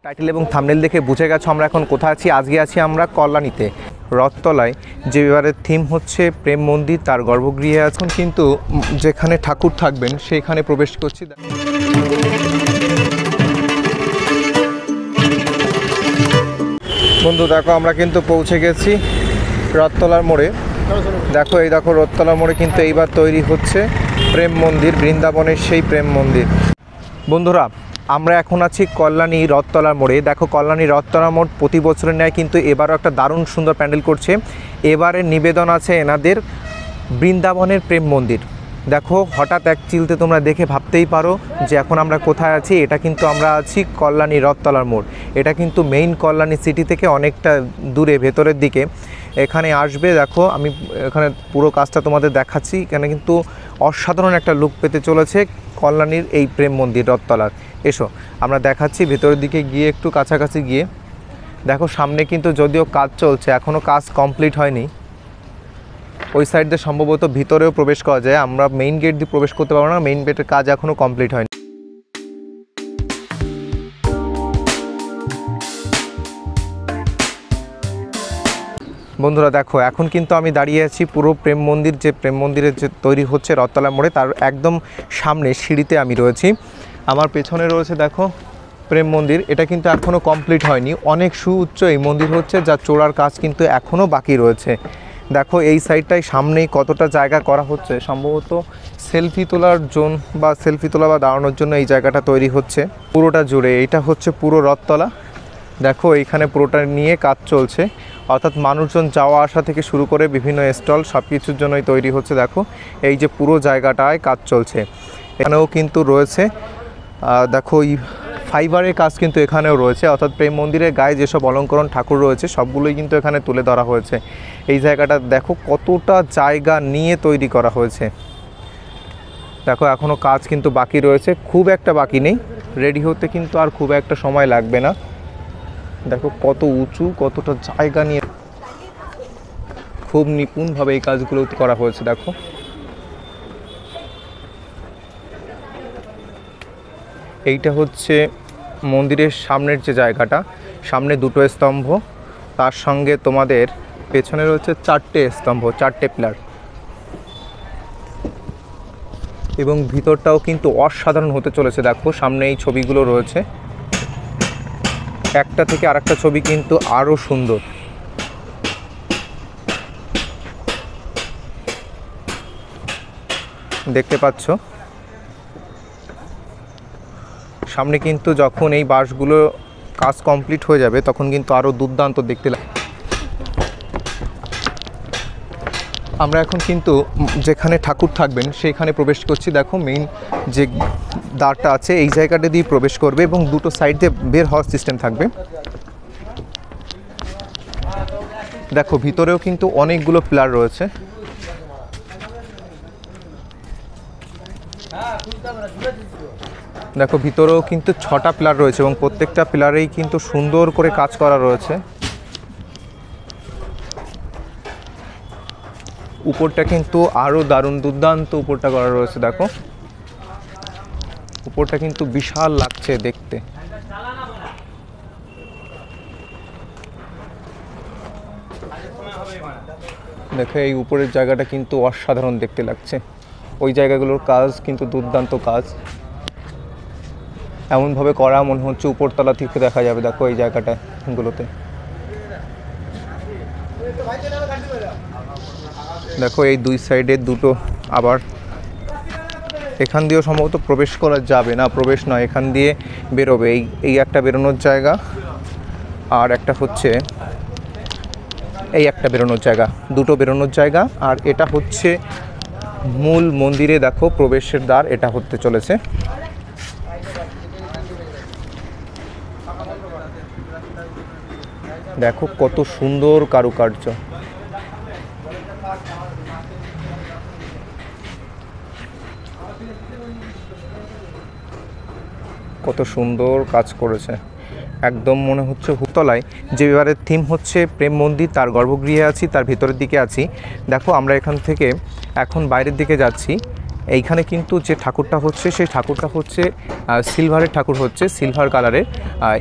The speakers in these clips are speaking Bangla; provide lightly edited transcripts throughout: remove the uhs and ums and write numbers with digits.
টাইটেল এবং থাম্বনেল দেখে বুঝে গেছো আমরা এখন কোথায় আছি। আজকে আছি আমরা কল্যাণীতে রথতলায়, যে এবারের থিম হচ্ছে প্রেম মন্দির, তার গর্ভগৃহে এখন কিন্তু যেখানে ঠাকুর থাকবেন সেইখানে প্রবেশ করছি। বন্ধু দেখো আমরা কিন্তু পৌঁছে গেছি রথতলার মোড়ে। দেখো এই দেখো রথতলার মোড়ে কিন্তু এইবার তৈরি হচ্ছে প্রেম মন্দির, বৃন্দাবনের সেই প্রেম মন্দির। বন্ধুরা আমরা এখন আছি কল্যাণী রথতলার মোড়ে। দেখো কল্যাণী রথতলার মোড় প্রতি বছরের ন্যায় কিন্তু এবারও একটা দারুণ সুন্দর প্যান্ডেল করছে। এবারের নিবেদন আছে এনাদের বৃন্দাবনের প্রেম মন্দির। দেখো হঠাৎ এক চিলতে তোমরা দেখে ভাবতেই পারো যে এখন আমরা কোথায় আছি। এটা কিন্তু আমরা আছি কল্যাণী রথতলার মোড়। এটা কিন্তু মেইন কল্যাণী সিটি থেকে অনেকটা দূরে ভেতরের দিকে। এখানে আসবে, দেখো আমি এখানে পুরো কাজটা তোমাদের দেখাচ্ছি। এখানে কিন্তু অসাধারণ একটা লুক পেতে চলেছে কল্যাণীর এই প্রেম মন্দির রথতলার। এসো আমরা দেখাচ্ছি ভেতরের দিকে গিয়ে, একটু কাছাকাছি গিয়ে দেখো সামনে কিন্তু যদিও কাজ চলছে, এখনও কাজ কমপ্লিট হয়নি। ওই সাইড দিয়ে সম্ভবত ভিতরেও প্রবেশ করা যায়, আমরা মেইন গেট দিয়ে প্রবেশ করতে পারবো না, মেইন গেটের কাজ এখনও কমপ্লিট হয়নি। বন্ধুরা দেখো এখন কিন্তু আমি দাঁড়িয়ে আছি পুরো প্রেম মন্দির, যে প্রেম মন্দিরের যে তৈরি হচ্ছে রথতলা মোড়ে, তার একদম সামনে সিঁড়িতে আমি রয়েছি। আমার পেছনে রয়েছে দেখো প্রেম মন্দির। এটা কিন্তু এখনও কমপ্লিট হয়নি, অনেক সুউচ্চ এই মন্দির হচ্ছে, যা চোড়ার কাজ কিন্তু এখনও বাকি রয়েছে। দেখো এই সাইডটায় সামনেই কতটা জায়গা করা হচ্ছে, সম্ভবত সেলফি তোলার জন্য বা সেলফি তোলা বা দাঁড়ানোর জন্য এই জায়গাটা তৈরি হচ্ছে পুরোটা জুড়ে। এটা হচ্ছে পুরো রথতলা। দেখো এইখানে পুরোটা নিয়ে কাজ চলছে, অর্থাৎ মানুষজন যাওয়া আসা থেকে শুরু করে বিভিন্ন স্টল সব কিছুর জন্যই তৈরি হচ্ছে। দেখো এই যে পুরো জায়গাটায় কাজ চলছে। এখানেও কিন্তু রয়েছে দেখো এই ফাইবারের কাজ কিন্তু এখানেও রয়েছে, অর্থাৎ প্রেম মন্দিরের গায়ে যেসব অলঙ্করণ ঠাকুর রয়েছে সবগুলোই কিন্তু এখানে তুলে ধরা হয়েছে। এই জায়গাটা দেখো কতটা জায়গা নিয়ে তৈরি করা হয়েছে। দেখো এখনও কাজ কিন্তু বাকি রয়েছে, খুব একটা বাকি নেই, রেডি হতে কিন্তু আর খুব একটা সময় লাগবে না। দেখো কত উঁচু, কতটা জায়গা নিয়ে খুব নিপুণভাবে এই কাজগুলো করা হয়েছে। দেখো এইটা হচ্ছে মন্দিরের সামনের যে জায়গাটা, সামনে দুটো স্তম্ভ, তার সঙ্গে তোমাদের পেছনে রয়েছে চারটে স্তম্ভ, চারটে পিলার, এবং ভিতরটাও কিন্তু অসাধারণ হতে চলেছে। দেখো সামনে এই ছবিগুলো রয়েছে, একটা থেকে আরেকটা ছবি কিন্তু আরও সুন্দর। দেখতে পাচ্ছ সামনে কিন্তু যখন এই বাঁশগুলো কাজ কমপ্লিট হয়ে যাবে তখন কিন্তু আরও দুর্দান্ত দেখতে লাগে। আমরা এখন কিন্তু যেখানে ঠাকুর থাকবেন সেইখানে প্রবেশ করছি। দেখো মেইন যে দ্বারটা আছে এই জায়গাটা দিয়ে প্রবেশ করবে এবং দুটো সাইড দিয়ে বের হওয়ার সিস্টেম থাকবে। দেখো ভিতরেও কিন্তু অনেকগুলো পিলার রয়েছে। দেখো ভিতরেও কিন্তু 6টা পিলার রয়েছে এবং প্রত্যেকটা পিলারেই কিন্তু সুন্দর করে কাজ করা রয়েছে। উপরটা কিন্তু আরও দারুণ দুর্দান্ত উপরটা করা রয়েছে। দেখো উপরটা কিন্তু বিশাল লাগছে দেখতে। দেখো এই উপরের জায়গাটা কিন্তু অসাধারণ দেখতে লাগছে, ওই জায়গাগুলোর কাজ কিন্তু দুর্দান্ত কাজ, এমনভাবে করা মনে হচ্ছে উপরতলা থেকে দেখা যাবে। দেখো এই জায়গাটাগুলোতে দেখো এই দুই সাইডে দুটো, আবার এখান দিয়েও সম্ভবত প্রবেশ করা যাবে না, প্রবেশ নয়, এখান দিয়ে বেরোবে। এই একটা বেরোনোর জায়গা, আর একটা হচ্ছে এই একটা বেরোনোর জায়গা, দুটো বেরোনোর জায়গা। আর এটা হচ্ছে মূল মন্দিরে দেখো প্রবেশের দ্বার, এটা হতে চলেছে। দেখো কত সুন্দর কারুকার্য, কত সুন্দর কাজ করেছে। একদম মনে হচ্ছে হুতলায়, যে এবারের থিম হচ্ছে প্রেম মন্দির, তার গর্ভগৃহে আছি, তার ভিতরের দিকে আছি। দেখো আমরা এখান থেকে এখন বাইরের দিকে যাচ্ছি। এইখানে কিন্তু যে ঠাকুরটা হচ্ছে সেই ঠাকুরটা হচ্ছে সিলভারের ঠাকুর হচ্ছে, সিলভার কালারের।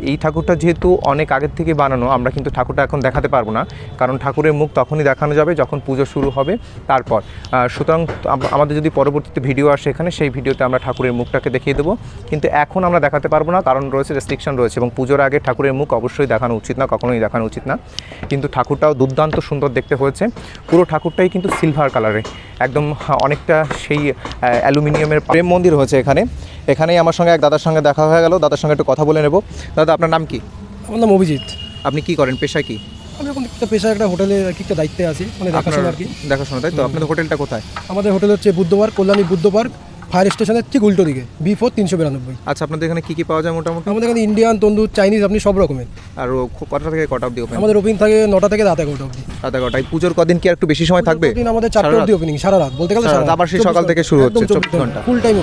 এই ঠাকুরটা যেহেতু অনেক আগের থেকে বানানো, আমরা কিন্তু ঠাকুরটা এখন দেখাতে পারবো না, কারণ ঠাকুরের মুখ তখনই দেখানো যাবে যখন পুজো শুরু হবে তারপর। সুতরাং আমাদের যদি পরবর্তীতে ভিডিও আসে এখানে, সেই ভিডিওতে আমরা ঠাকুরের মুখটাকে দেখিয়ে দেবো, কিন্তু এখন আমরা দেখাতে পারবো না, কারণ রয়েছে রেস্ট্রিকশন রয়েছে, এবং পুজোর আগে ঠাকুরের মুখ অবশ্যই দেখানো উচিত না, কখনোই দেখানো উচিত না। কিন্তু ঠাকুরটাও দুর্দান্ত সুন্দর দেখতে হয়েছে। পুরো ঠাকুরটাই কিন্তু সিলভার কালারে, একদম অনেকটা সেই অ্যালুমিনিয়ামের প্রেম মন্দির হয়েছে এখানে। এখানেই আমার সঙ্গে এক দাদার সঙ্গে দেখা হয়ে গেল, দাদার সঙ্গে একটু কথা বলে নেব। দাদা, আপনার নাম কি? আমার নাম অভিজিৎ। আপনি কি করেন, পেশায় কি? আমি এখন একটা পেশায় একটা হোটেলে আর কি একটা দায়িত্বে আছি, মানে দেখাশোনা আর কি। দেখাশোনা, তাই তো? আপনাদের হোটেলটা কোথায়? আমাদের হোটেল হচ্ছে Buddha park, Kalyani Buddha park, fire স্টেশনের ঠিক উল্টো দিকে, B4 392। আচ্ছা, আপনাদের এখানে কী কী পাওয়া যায় মোটামুটি? আমাদের এখানে ইন্ডিয়ান, তন্দুর, চাইনিজ, আপনি সব রকমের। আর কটা থেকে কটা অবধি ওপেন? আমাদের ওপেনিং থাকে 9টা থেকে রাত 11টা অবধি। রাত 11টায়। পুজোর কদিন কি আর একটু বেশি সময় থাকবে? দিন আমাদের 4টা অবধি ওপেনিং, সারা রাত বলতে গেলে সারা রাত। আবার সেই সকাল থেকে শুরু হচ্ছে 24 ঘন্টা ফুল টাইম।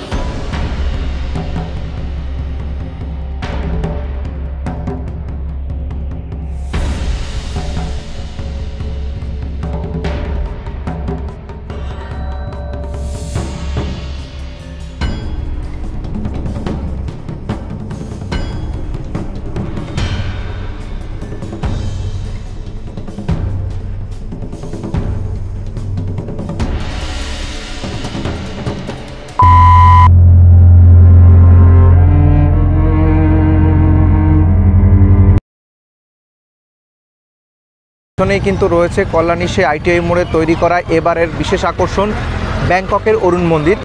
এখানেই কিন্তু রয়েছে কল্যাণী সেই ITI মোড়ে তৈরি করা এবারের বিশেষ আকর্ষণ, ব্যাংককের অরুণ মন্দির।